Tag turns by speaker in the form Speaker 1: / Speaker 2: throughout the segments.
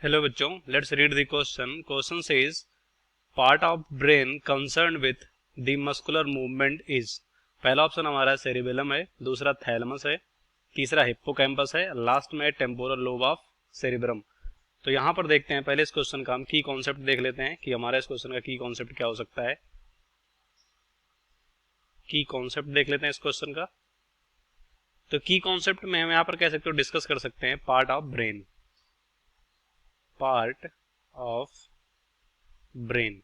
Speaker 1: Hello बच्चों, let's read the question. Question says part of brain concern with the muscular movement is. पहला option हमारा cerebellum है, दूसरा thalamus है, तीसरा हिप्पोकैम्पस है, लास्ट में टेम्पोरल लोब ऑफ सेरिब्रम। तो यहाँ पर देखते हैं पहले इस क्वेश्चन का हम की कॉन्सेप्ट देख लेते हैं कि हमारा इस क्वेश्चन का की कॉन्सेप्ट क्या हो सकता है। की कॉन्सेप्ट देख लेते हैं इस क्वेश्चन का। तो की कॉन्सेप्ट में हम यहाँ पर कह सकते हो डिस्कस कर सकते हैं part of brain, part of brain.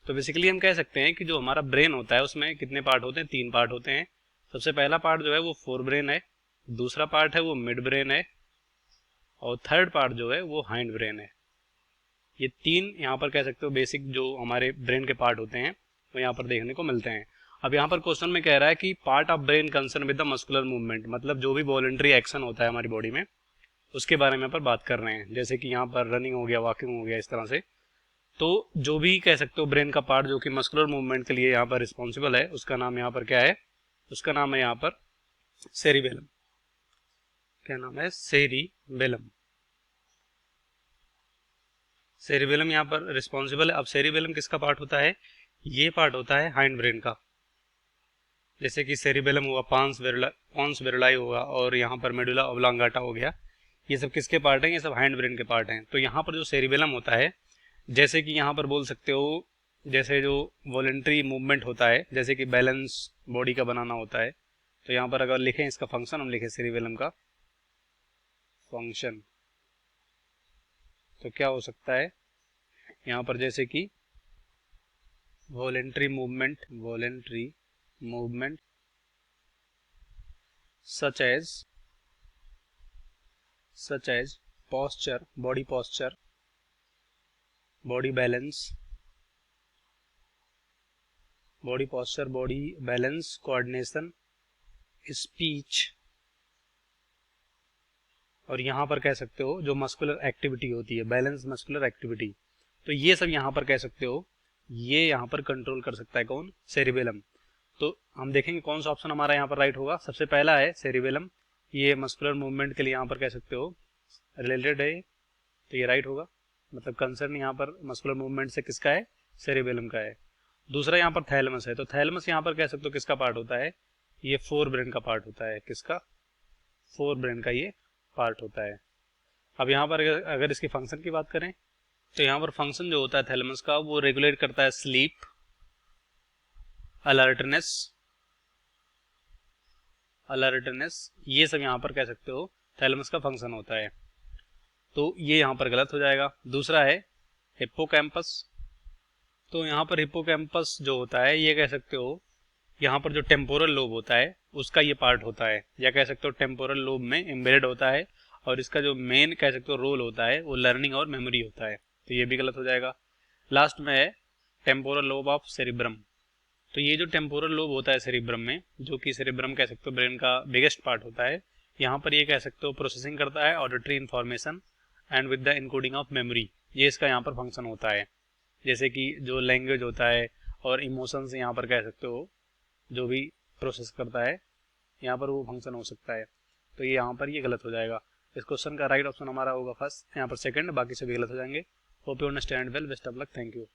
Speaker 1: तो बेसिकली हम कह सकते हैं कि जो हमारा ब्रेन होता है उसमें कितने पार्ट होते हैं, 3 पार्ट होते हैं। सबसे पहला पार्ट जो है वो फोर ब्रेन है, दूसरा पार्ट है वो मिड ब्रेन है, और थर्ड पार्ट जो है वो हाइंड ब्रेन है। ये 3 यहाँ पर कह सकते हो बेसिक जो हमारे ब्रेन के पार्ट होते हैं वो यहाँ पर देखने को मिलते हैं। अब यहाँ पर क्वेश्चन में कह रहा है कि part of brain concern with the muscular movement, मतलब जो भी वॉलंटरी एक्शन होता है हमारी बॉडी में उसके बारे में यहाँ पर बात कर रहे हैं। जैसे कि यहाँ पर रनिंग हो गया, वॉकिंग हो गया, इस तरह से। तो जो भी कह सकते हो ब्रेन का पार्ट जो कि मस्कुलर मूवमेंट के लिए यहाँ पर रिस्पॉन्सिबल है उसका नाम यहाँ पर क्या है, उसका नाम है यहाँ पर सेरिबेलम। क्या नाम है? सेरिबेलम। सेरिबेलम यहाँ पर रिस्पॉन्सिबल है। अब सेरिबेलम किसका पार्ट होता है? ये पार्ट होता है हाइंड ब्रेन का। जैसे कि सेरिबेलम हुआ, पॉन्स विरलाई हुआ, और यहाँ पर मेडुला ऑब्लांगाटा हो गया। ये सब किसके पार्ट हैं? ये सब हाइंड ब्रेन के पार्ट हैं। तो यहाँ पर जो सेरिबेलम होता है, जैसे कि यहाँ पर बोल सकते हो, जैसे जो वॉलेंट्री मूवमेंट होता है, जैसे कि बैलेंस बॉडी का बनाना होता है। तो यहाँ पर अगर लिखें इसका फंक्शन, हम लिखें सेरिबेलम का फंक्शन, तो क्या हो सकता है यहाँ पर? जैसे कि voluntary movement such as posture, body posture, body balance, coordination, speech, और यहाँ पर कह सकते हो जो मस्कुलर एक्टिविटी होती है, बैलेंस मस्कुलर एक्टिविटी। तो ये सब यहाँ पर कह सकते हो, ये यहाँ पर कंट्रोल कर सकता है कौन? सेरिबेलम। तो हम देखेंगे कौन सा ऑप्शन हमारा यहाँ पर राइट होगा। सबसे पहला है सेरिबेलम, ये मस्कुलर मूवमेंट के लिए यहाँ पर कह सकते हो रिलेटेड है, तो ये राइट होगा। मतलब कंसर्न यहाँ पर मस्कुलर मूवमेंट से किसका है? सेरिबेलम का है। दूसरा यहाँ पर थैलेमस है, तो थैलेमस यहाँ पर कह सकते हो किसका पार्ट होता है? ये फोर ब्रेन का पार्ट होता है। किसका? फोर ब्रेन का ये पार्ट होता है। अब यहाँ पर अगर इसकी फंक्शन की बात करें तो यहाँ पर फंक्शन जो होता है थैलेमस का, वो रेगुलेट करता है स्लीप, अलर्टनेस, ये सब यहाँ पर कह सकते हो थैलेमस का फंक्शन होता है। तो ये यहाँ पर गलत हो जाएगा। दूसरा है हिप्पोकैम्पस। तो यहाँ पर हिप्पोकैम्पस जो होता है, ये कह सकते हो यहाँ पर जो टेम्पोरल लोब होता है उसका ये पार्ट होता है, या कह सकते हो टेम्पोरल लोब में एम्बेडेड होता है, और इसका जो मेन कह सकते हो रोल होता है वो लर्निंग और मेमोरी होता है। तो ये भी गलत हो जाएगा। लास्ट में है टेम्पोरल लोब ऑफ सेरिब्रम। तो ये जो टेम्पोरल लोब होता है सेरिब्रम में, जो कि सेरिब्रम कह सकते हो ब्रेन का बिगेस्ट पार्ट होता है, यहाँ पर ये कह सकते हो प्रोसेसिंग करता है auditory information and with the encoding of memory. ये इसका यहाँ पर फंक्शन होता है। जैसे कि जो लैंग्वेज होता है और इमोशंस यहाँ पर कह सकते हो जो भी प्रोसेस करता है, यहाँ पर वो फंक्शन हो सकता है। तो ये यहाँ पर ये गलत हो जाएगा। इस क्वेश्चन का राइट ऑप्शन हमारा होगा फर्स्ट, यहाँ पर सेकंड, बाकी सभी गलत हो जाएंगे। Hope you understand well. Best of luck. Thank you.